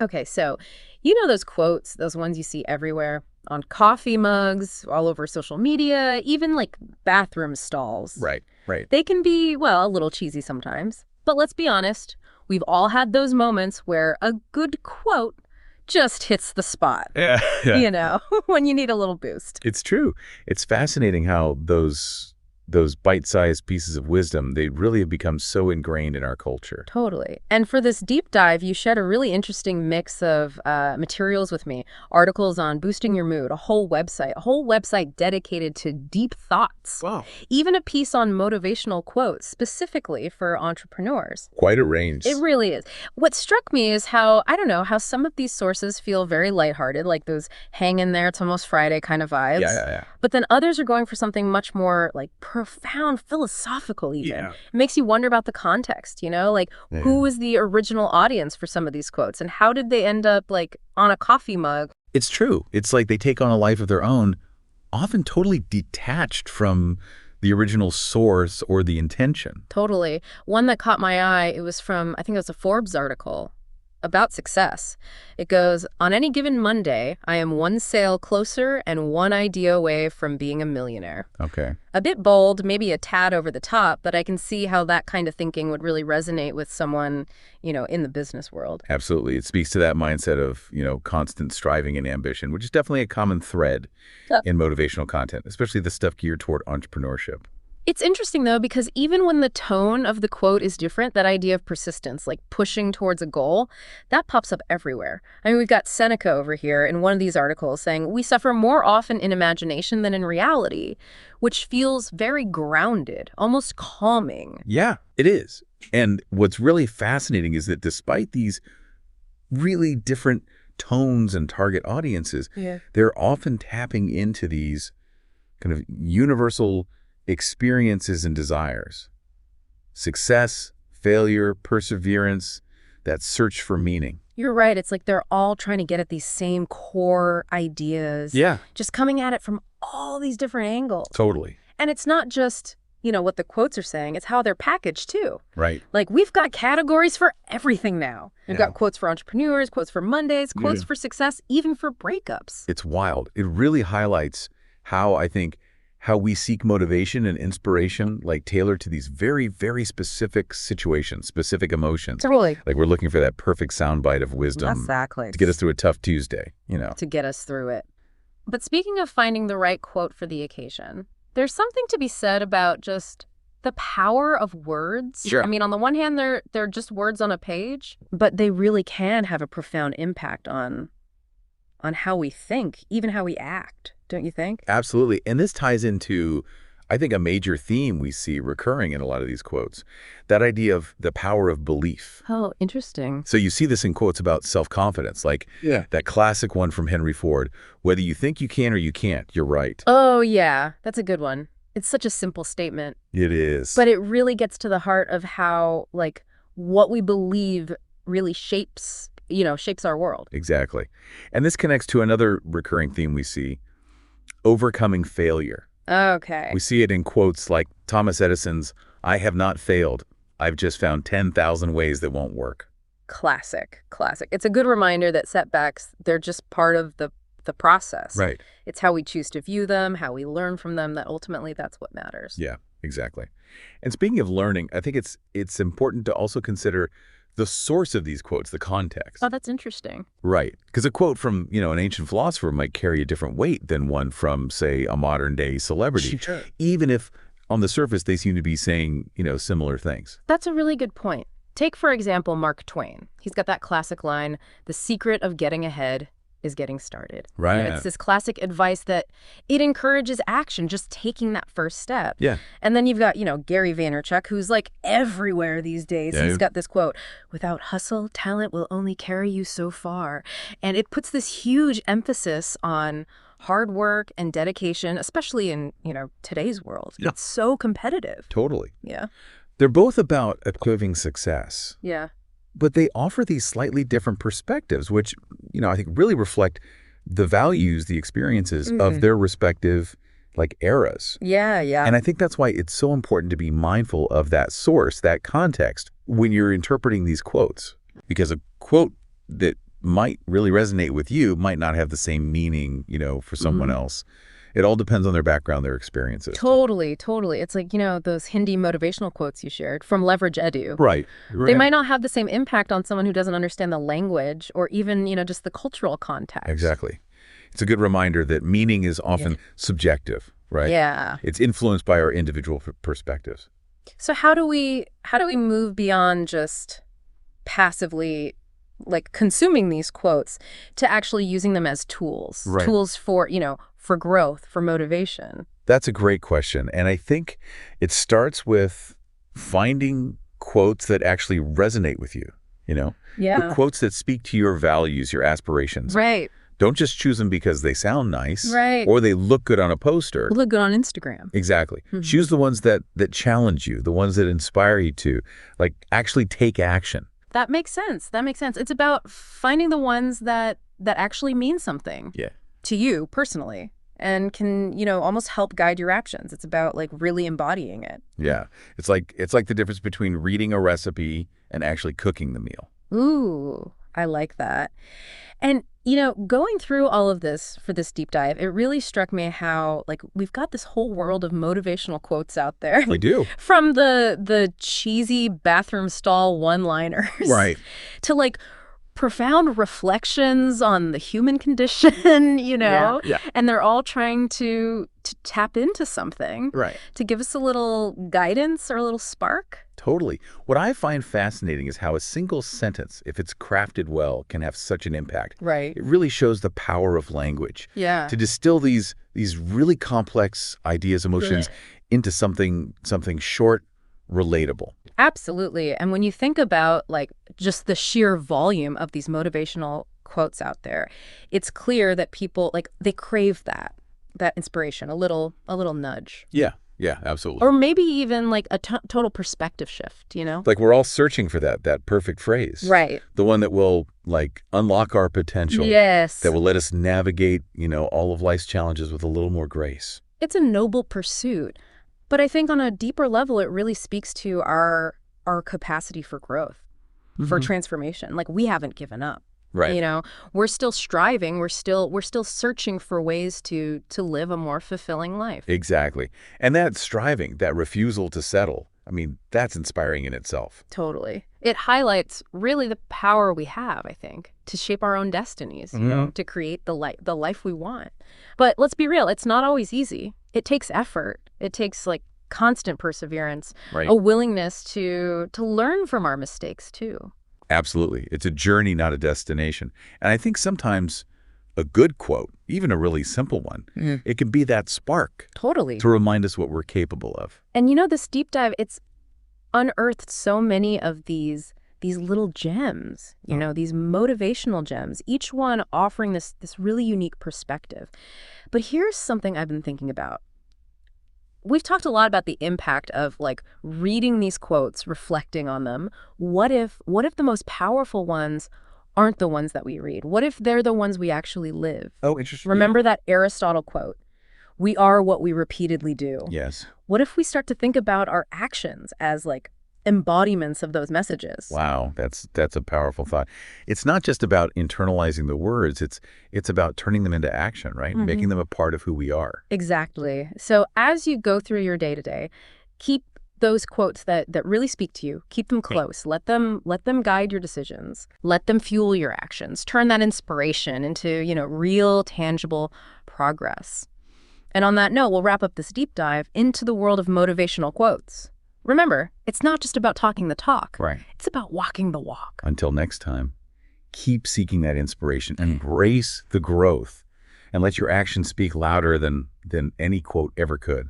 Okay, so you know those quotes, those ones you see everywhere on coffee mugs, all over social media, even like bathroom stalls. Right, right. They can be, well, a little cheesy sometimes. But let's be honest, we've all had those moments where a good quote just hits the spot, Yeah, yeah. you know, when you need a little boost. It's true. It's fascinating how those bite-sized pieces of wisdom, they really have become so ingrained in our culture. Totally. And for this deep dive, you shared a really interesting mix of materials with me. Articles on boosting your mood, a whole website dedicated to deep thoughts. Wow. Even a piece on motivational quotes specifically for entrepreneurs. Quite a range. It really is. What struck me is how, I don't know, how some of these sources feel very lighthearted, like those hang in there, it's almost Friday kind of vibes. Yeah. But then others are going for something much more like profound, philosophical even. Yeah. It makes you wonder about the context, you know? Like, who was the original audience for some of these quotes? And how did they end up, like, on a coffee mug? It's true. It's like they take on a life of their own, often totally detached from the original source or the intention. Totally. One that caught my eye, it was from, I think it was a Forbes article about success. It goes, on any given Monday, I am one sale closer and one idea away from being a millionaire. Okay. A bit bold, maybe a tad over the top, but I can see how that kind of thinking would really resonate with someone, you know, in the business world. Absolutely. It speaks to that mindset of, constant striving and ambition, which is definitely a common thread in motivational content, especially the stuff geared toward entrepreneurship. It's interesting, though, because even when the tone of the quote is different, that idea of persistence, like pushing towards a goal, that pops up everywhere. I mean, we've got Seneca over here in one of these articles saying, we suffer more often in imagination than in reality, which feels very grounded, almost calming. Yeah, it is. And what's really fascinating is that despite these really different tones and target audiences, they're often tapping into these kind of universal experiences and desires. Success, failure, perseverance, that search for meaning. You're right. It's like they're all trying to get at these same core ideas. Yeah. Just coming at it from all these different angles. Totally. And it's not just, what the quotes are saying. It's how they're packaged, too. Right. Like, we've got categories for everything now. We've got quotes for entrepreneurs, quotes for Mondays, quotes for success, even for breakups. It's wild. It really highlights how we seek motivation and inspiration, like tailored to these very, very specific situations, specific emotions. Totally. Like we're looking for that perfect soundbite of wisdom. Exactly. To get us through a tough Tuesday, To get us through it. But speaking of finding the right quote for the occasion, there's something to be said about just the power of words. Sure. I mean, on the one hand, they're just words on a page, but they really can have a profound impact on how we think, even how we act. Don't you think? Absolutely. And this ties into, I think, a major theme we see recurring in a lot of these quotes, that idea of the power of belief. Oh, interesting. So you see this in quotes about self-confidence, like that classic one from Henry Ford, whether you think you can or you can't, you're right. Oh, yeah. That's a good one. It's such a simple statement. It is. But it really gets to the heart of how, like, what we believe really shapes our world. Exactly. And this connects to another recurring theme we see, overcoming failure. Okay. We see it in quotes like Thomas Edison's, "I have not failed. I've just found 10,000 ways that won't work." Classic. It's a good reminder that setbacks, they're just part of the process. Right. It's how we choose to view them, how we learn from them, that ultimately that's what matters. Yeah, exactly. And speaking of learning, I think it's important to also consider the source of these quotes, the context. Oh, that's interesting. Right. Because a quote from, an ancient philosopher might carry a different weight than one from, say, a modern-day celebrity, Sure. even if on the surface they seem to be saying, similar things. That's a really good point. Take, for example, Mark Twain. He's got that classic line, "The secret of getting ahead is getting started." Right. It's this classic advice that it encourages action, just taking that first step. Yeah. And then you've got, Gary Vaynerchuk, who's like everywhere these days. Yeah. He's got this quote, "Without hustle, talent will only carry you so far." And it puts this huge emphasis on hard work and dedication, especially in, today's world. Yeah. It's so competitive. Totally. Yeah. They're both about achieving success. Yeah. But they offer these slightly different perspectives, which, I think really reflect the values, the experiences of their respective, eras. Yeah. And I think that's why it's so important to be mindful of that source, that context, when you're interpreting these quotes. Because a quote that might really resonate with you might not have the same meaning, for someone else. It all depends on their background, their experiences. Totally, totally. It's like, those Hindi motivational quotes you shared from Leverage Edu. Right. They might not have the same impact on someone who doesn't understand the language or even, just the cultural context. Exactly. It's a good reminder that meaning is often subjective, right? Yeah. It's influenced by our individual perspectives. So how do we move beyond just passively consuming these quotes to actually using them as tools, tools for, for growth, for motivation? That's a great question. And I think it starts with finding quotes that actually resonate with you, Yeah. The quotes that speak to your values, your aspirations. Right. Don't just choose them because they sound nice or they look good on a poster. Look good on Instagram. Exactly. Choose the ones that challenge you, the ones that inspire you to actually take action. That makes sense. It's about finding the ones that actually mean something to you personally and can, almost help guide your actions. It's about really embodying it. Yeah. It's like the difference between reading a recipe and actually cooking the meal. Ooh, I like that. And, going through all of this for this deep dive, it really struck me how, we've got this whole world of motivational quotes out there. We do. From the cheesy bathroom stall one-liners. Right. To, profound reflections on the human condition, Yeah. And they're all trying to tap into something. Right. To give us a little guidance or a little spark. Totally. What I find fascinating is how a single sentence, if it's crafted well, can have such an impact. Right. It really shows the power of language. Yeah. To distill these really complex ideas, emotions into something short, relatable. Absolutely. And when you think about just the sheer volume of these motivational quotes out there, it's clear that people they crave that inspiration, a little nudge. Yeah, absolutely. Or maybe even a total perspective shift, We're all searching for that perfect phrase. Right. The one that will unlock our potential. Yes. That will let us navigate, all of life's challenges with a little more grace. It's a noble pursuit. But I think on a deeper level, it really speaks to our capacity for growth, for transformation. We haven't given up. Right. We're still striving. We're still searching for ways to live a more fulfilling life. Exactly. And that striving, that refusal to settle, that's inspiring in itself. Totally. It highlights really the power we have, I think, to shape our own destinies, to create the life we want. But let's be real, it's not always easy. It takes effort. It takes constant perseverance, a willingness to learn from our mistakes too. Absolutely. It's a journey, not a destination. And I think sometimes a good quote, even a really simple one, it can be that spark. Totally. To remind us what we're capable of. And this deep dive, it's unearthed so many of these little gems, these motivational gems, each one offering this really unique perspective. But here's something I've been thinking about. We've talked a lot about the impact of reading these quotes, reflecting on them. What if the most powerful ones aren't the ones that we read? What if they're the ones we actually live? Oh, interesting. Remember that Aristotle quote, "We are what we repeatedly do." Yes. What if we start to think about our actions as embodiments of those messages? Wow, that's a powerful thought. It's not just about internalizing the words, it's about turning them into action, right? Making them a part of who we are. Exactly. So as you go through your day-to-day, keep those quotes that really speak to you, keep them close. Let them guide your decisions. Let them fuel your actions. Turn that inspiration into, real, tangible progress. And on that note, we'll wrap up this deep dive into the world of motivational quotes. Remember, it's not just about talking the talk. Right. It's about walking the walk. Until next time, keep seeking that inspiration. Embrace the growth. And let your actions speak louder than any quote ever could.